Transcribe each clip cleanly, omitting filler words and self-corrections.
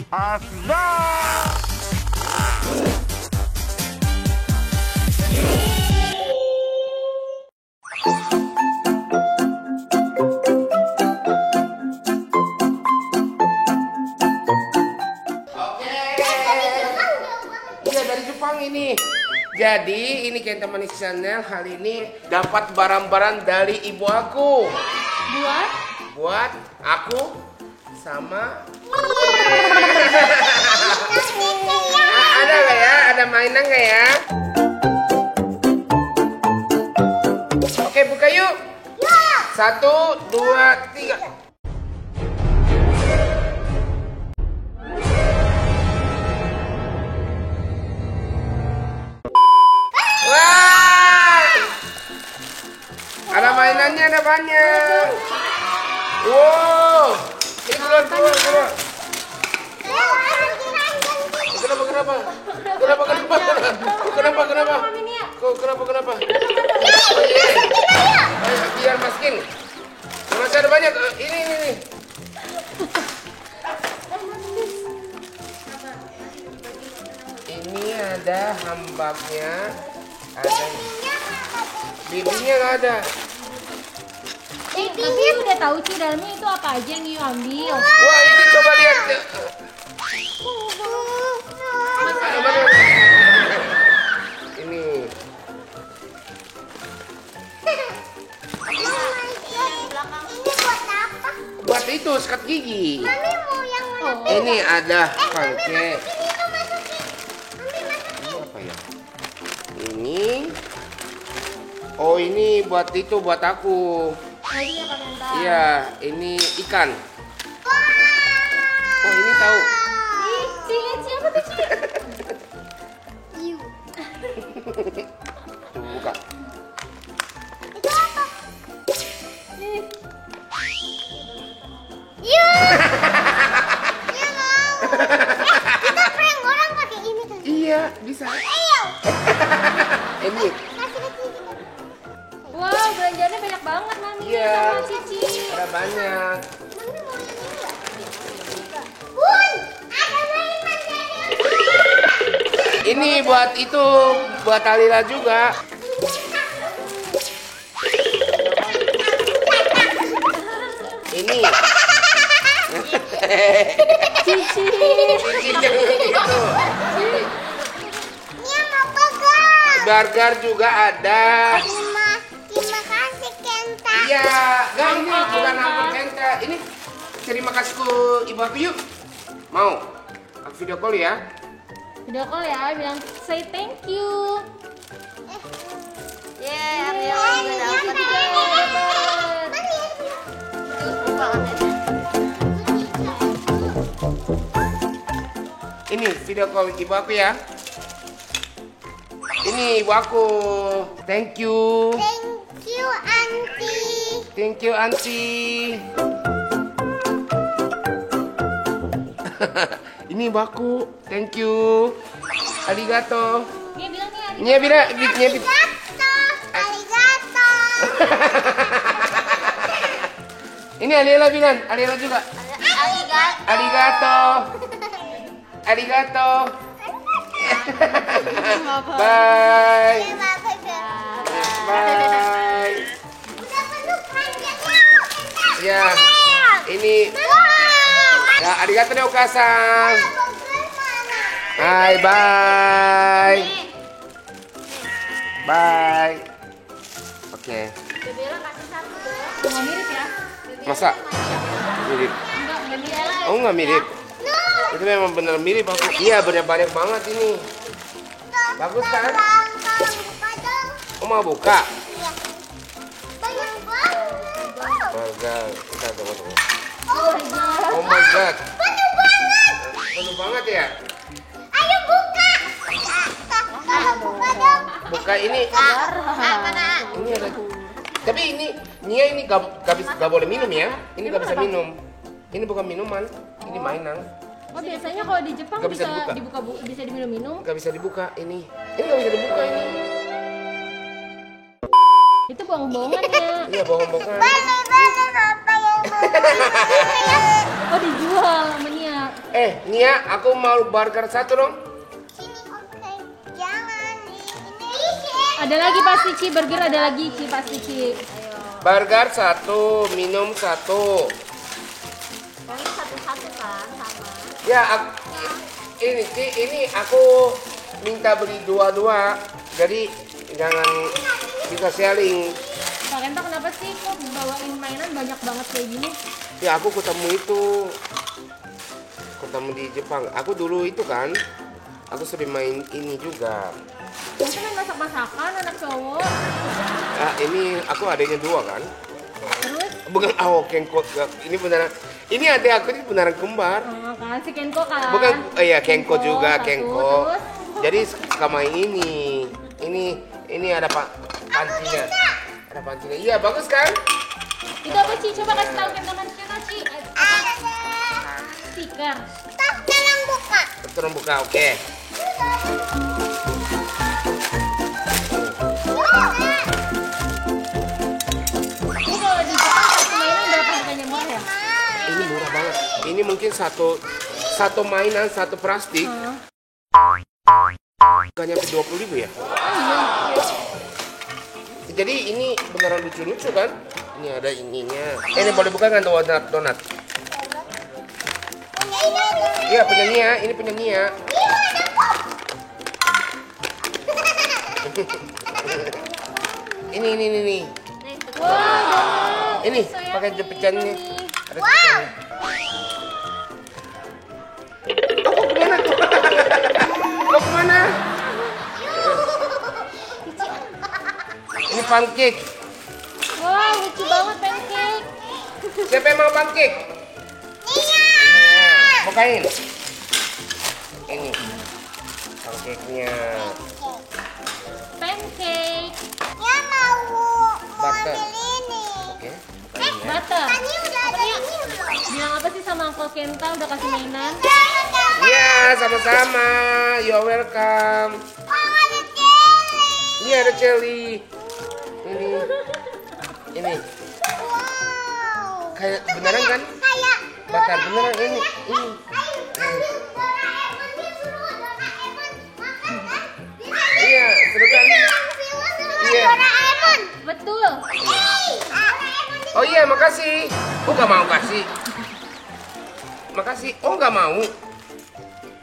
Asbak. Iya dari Jepang ini. Jadi ini Kenta Manis Channel hari ini dapat barang-barang dari ibu aku. Buat aku sama. Ada nggak ya? Ada mainan nggak ya? Oke buka yuk. 1, 2, 3. Ada mainannya, ada banyak. Wow, ini keluar. Kenapa? Oh iya. Ayo, biar masukin. Masih ada banyak. Ini. Ini ada hambaknya. Ada. Bibinya nggak ada. Tapi udah tahu sih dalamnya itu apa aja yang Yu ambil. Wah ini coba lihat. Ini. Buat itu sikat gigi. Ini ada pancake. Ini apa ya? Ini. Oh ini buat itu buat aku. Iya, ini ikan. Oh ini tahu. Lihat siapa tuh Ci? Buka. Itu apa? Iya mau. Kita prank orang pakai ini kan? Iya bisa. Ayo. Ini. Kasih ke Cici. Wow, belanjaannya banyak banget Mami Iya. sama Cici. Ada banyak. Mami mau yang ini nggak? Bun, ada mainan dari Ini buat itu, buat Alila juga. Ini. Cici. Cincinya gitu. Ini mau burger. Burger juga ada. Terima kasih Kenta. Iya, enggak ini bukan aku Kenta. Ini terima kasih ke ibu aku yuk. Mau? Aku video call ya. Video call ya, bilang say thank you. Yeay, Ini video call ibu aku ya. Ini ibu aku. Thank you. Thank you, Auntie. Thank you, Auntie. Ini ibu aku. Thank you. Arigato. Dia bilang nih Nya bira, Arigato. Arigato. Ini Alila bilang, Alila juga. Arigato. Arigato. Bye. Bye. Udah penuh panjangnya, Kenta. Ya, ini ya arigato de okasan. Hai, bye. Bye. Oke. Bella kasih satu dong. Nggak mirip ya? Masa? Mirip. Enggak mirip. Oh, nggak mirip. Itu memang bener mirip aku. Iya, banyak banget ini. Bagus kan? Oh, mau buka? Iya. Banyak banget. Burger. Kita tunggu. Oh, Oh my god. penuh banget. Penuh banget ya? Ayo buka. Buka dong. Buka ini. Mana? Ini ada. Tapi ini gak boleh minum ya. Ini gak bisa minum. Ini bukan minuman. Ini mainan. Oh biasanya kalau di Jepang Nggak bisa bisa dibuka. bisa diminum-minum. Gak bisa dibuka ini. Ini gak bisa dibuka ini. Itu bohong-bohongan ya. Iya bohong-bohongan. Balik apa yang Oh dijual sama Nia. Nia, aku mau burger satu dong. Sini, oke. Jangan ini. Ada lagi pasti Ci, burger ada lagi Ci pasti Ci. Ayo. Burger satu, minum satu. Kami satu-satu kan sama. Ya, ini Ci, ini aku minta beli dua-dua. Jadi jangan bisa sharing. Kak Kenta kenapa sih kok bawain mainan banyak banget kayak gini? Ya aku ketemu di Jepang. Aku dulu itu kan, aku sering main ini juga. Masa main masak-masakan anak cowok? Ah, ini aku adanya dua kan. Terus? Bukan, Kenko. Ini beneran. Ini adik aku ini beneran kembar. Oh, kan si Kenko kan? Bukan, iya Kenko juga, satu, Kenko. terus? Jadi suka main ini. Ini ada pancinya. Ada pancinya. Iya, bagus kan? Itu apa Ci? Coba kasih tahu ke teman-teman Ci. Ada. Stiker. Tak tolong buka. Terus buka, oke. Ini kalau di Jepang satu mainan berapa harganya murah ya? Ini murah banget. Ini mungkin satu mainan, satu plastik. Gak nyampe 20.000 ya? Jadi ini beneran lucu-lucu kan? Ini ada ininya. Ini boleh buka kan donat? Iya punya Nia, ini punya Nia. Ini. Wah, Ini pakai jepitannya. Ada jepitannya. Kok kemana? Ini pancake. wah lucu banget pancake. Siapa yang mau pancake? Iya. Bukain. Ini pancake-nya. Pancake. Ya mau Butter. ambil ini. Oke. Bukain ya. Butter. Tadi udah ada ini belum? Bilang apa sih sama Uncle Kenta udah kasih mainan? Iya, sama-sama. You're welcome. Oh, ada jelly. Iya ada jelly. Ini Wow. kayak beneran kan? Kayak Bakar beneran ini. Doraemon disuruh Doraemon makan kan? Iya, seru kan? Iya. Doraemon. Betul. Doraemon Oh iya, makasih. Oh nggak mau kasih. Makasih. Oh nggak mau.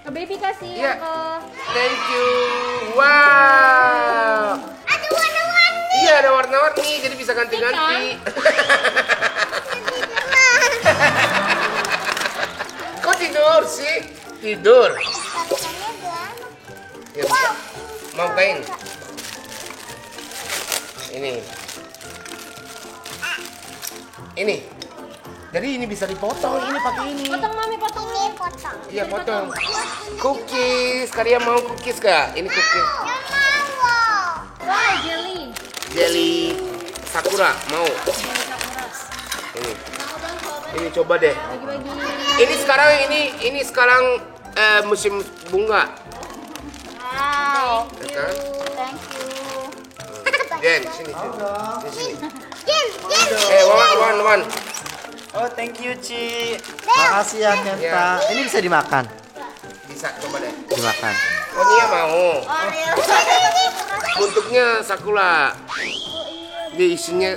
Ke baby kasih Iya. Uncle. Thank you. Wow. ada warna-warni. Iya ada warna-warni, jadi bisa ganti-ganti. Kok tidur sih? Tidur. Tulisannya gelas. Ya, buka. Mau kain? Ini. Jadi ini bisa dipotong, ini pakai ini. Potong mami, potong Ini nih. potong. Iya potong. Cookies, kalian mau cookies gak? Ini cookies. Yang mau. Wah, jelly. Jelly sakura, mau? Jelly sakura. Ini. Mau bang, coba Ini coba deh. bagi-bagi. Ini sekarang musim bunga. Wow. Ya kan? Thank you. Jen, sini. Sini. Jin, Wan. Oh, thank you, Ci. Makasih ya, Kenta. Ya. Ini bisa dimakan? Bisa coba deh. Dimakan. Oh Nia mau. Oreo. Bentuknya sakura. Dia isinya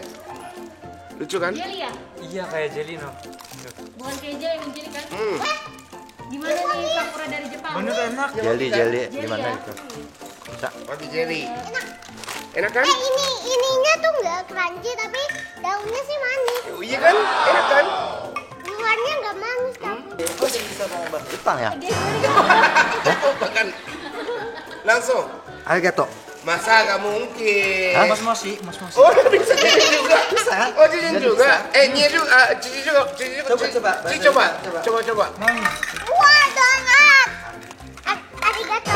lucu kan? Jelly ya? Iya, kayak jelly, no. Bukan kayak jelly, yang jelly kan? Hmm. Gimana nih sakura dari Jepang? Bener enak. Jelly, Jelly, Jelly gimana ya? itu? Bisa. Roti jelly. Enak kan? Ininya tuh nggak crunchy tapi daunnya sih manis. Oh, iya kan? Enak kan? Luarnya nggak manis tapi. Oh, bisa ngomong bahasa Jepang ya? Makan. Langsung. Arigato. Masa gak mungkin? Hah? Moshi. Oh bisa cici juga. Bisa. Oh cici Bisa. juga. Nia juga. Cici juga. Coba. Cici coba. Wah, donat. Arigato.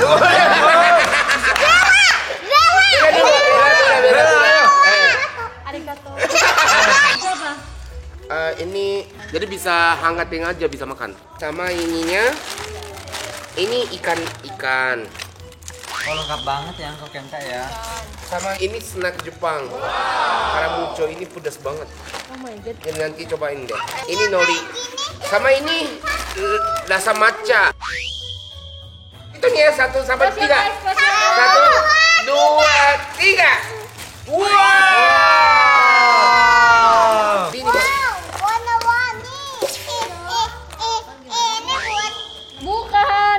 Arigato. Itu apa? Ini jadi bisa hangatin aja, bisa makan. Sama ininya, ini ikan. Oh, lengkap banget ya, Uncle Kenta ya. Sama ini snack Jepang. Karamucho ini pedas banget. Oh my god. Ini nanti cobain deh. Ini nori. Sama ini rasa matcha. Itu nih ya 1 sampai 3. 1, 2, 3. Wow. Ini Warna-warni. Ini buat Bukan.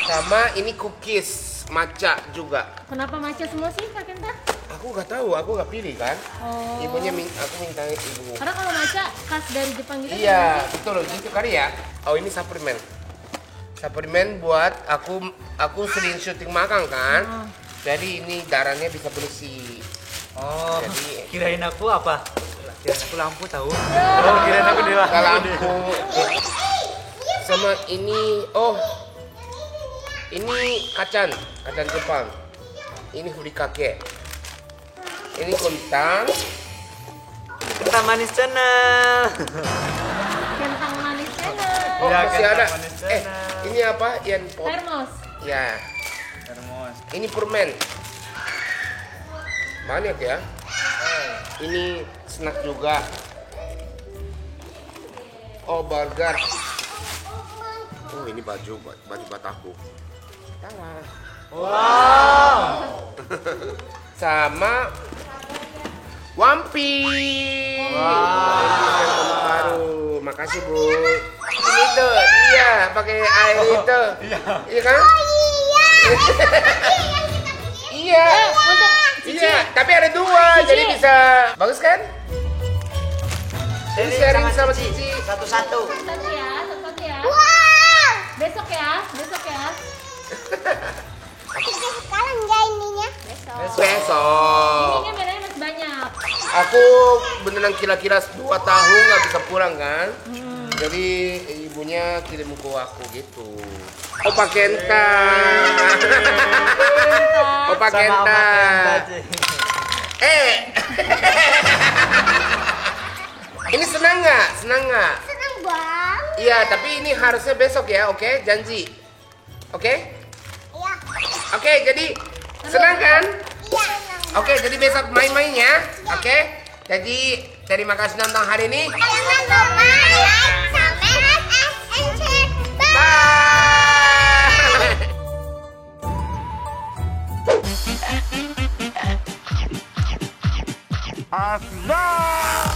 sama ini cookies matcha juga. Kenapa matcha semua sih, Kak Kenta? Aku nggak tahu, aku nggak pilih kan. Oh. Ibunya aku minta ibu. Karena kalau matcha khas dari Jepang gitu. Iya, betul gitu kali ya. Oh, ini suplemen. Suplemen buat aku sering syuting magang kan. Jadi ini darahnya bisa bersih. Oh, Jadi kirain aku apa? Kirain aku lampu tahu. Oh, kirain aku dewa. nggak lampu. Sama ini, ini kacang Jepang. Ini furikake. Ini kentang. Kentang manis channel. Kentang manis channel. Oh, Ya, masih kentang ada. manis channel. Ini apa? Yang pop. Thermos. Ya, Termos. ini permen. Banyak ya. Ini snack juga. Oh, burger. Oh, ini baju buat aku. Tawa. Wow. Sama One Piece. Baru. Makasih, Bu. Ini tuh, iya, pakai air itu. Iya kan? Iya. Untuk Iya, tapi ada 2, jadi bisa. Bagus kan? Ini sharing sama Cici. Satu-satu. satu ya. wow. Besok ya. Kita sekarang nggak ininya. Besok. Ininya bedanya masih banyak. Aku beneran kira-kira 2 tahun nggak bisa pulang kan. Jadi ibunya kirim ke aku gitu. Opa Kenta. Opa Kenta. Ini senang nggak? Senang banget. Iya, tapi ini harusnya besok ya, oke? Janji. Oke? Iya. Oke, jadi senang kan? Iya. Oke, jadi besok main-main ya. Oke? Jadi terima kasih nonton hari ini. Jangan lupa like, subscribe, and share. Bye. Bye. Asna.